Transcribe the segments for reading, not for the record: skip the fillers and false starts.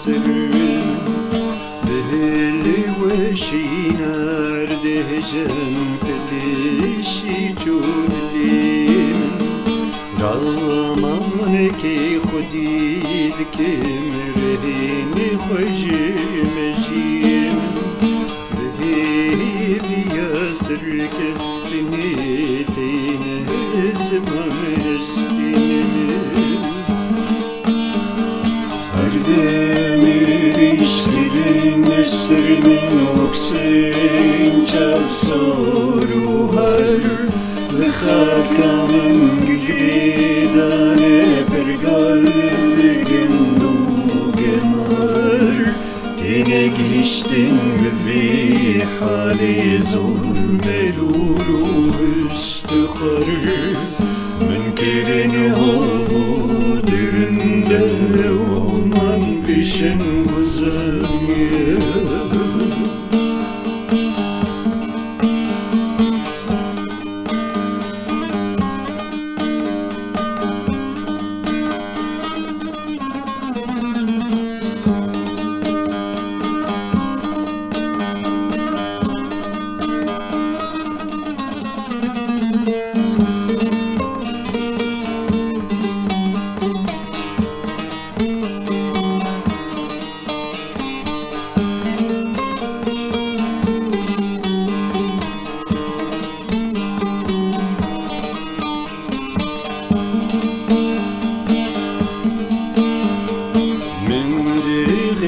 سرم بهلی وشی نرده جن پلیشی چولیم رامان که خودی دکم رهین خوشم جیم بهی بیا سرکفتنی تین زمان Sır min oksin çavsoru har ve hakamın gülidane pergal gendu gemar tine geçtin bir hali zor melulu üstükhar münkerin hovu düründe olman bişen uzak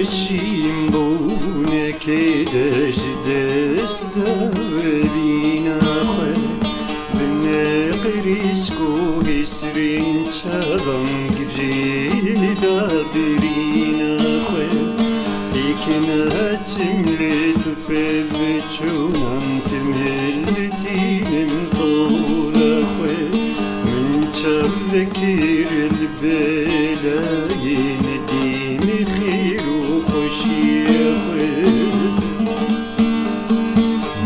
Geçim bone ke dest bina khwe bne qrisko hisrin çavam grida birina khwe ikna timle tupev çunam timheltinim tola khwe min çavkir البلاين دين خير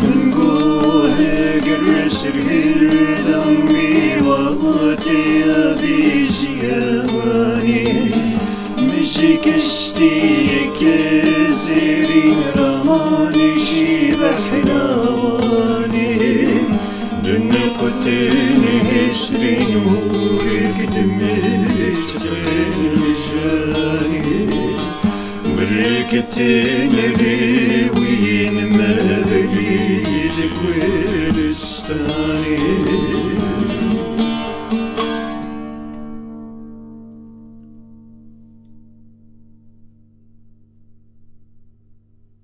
من قول قرسر دمي وقتي في زياني مشيك اشتيك زيرين رماني شيبح نواني دن قتين هسرين ورق دميت جاني بركتين ريوين ما بريد كويلستاني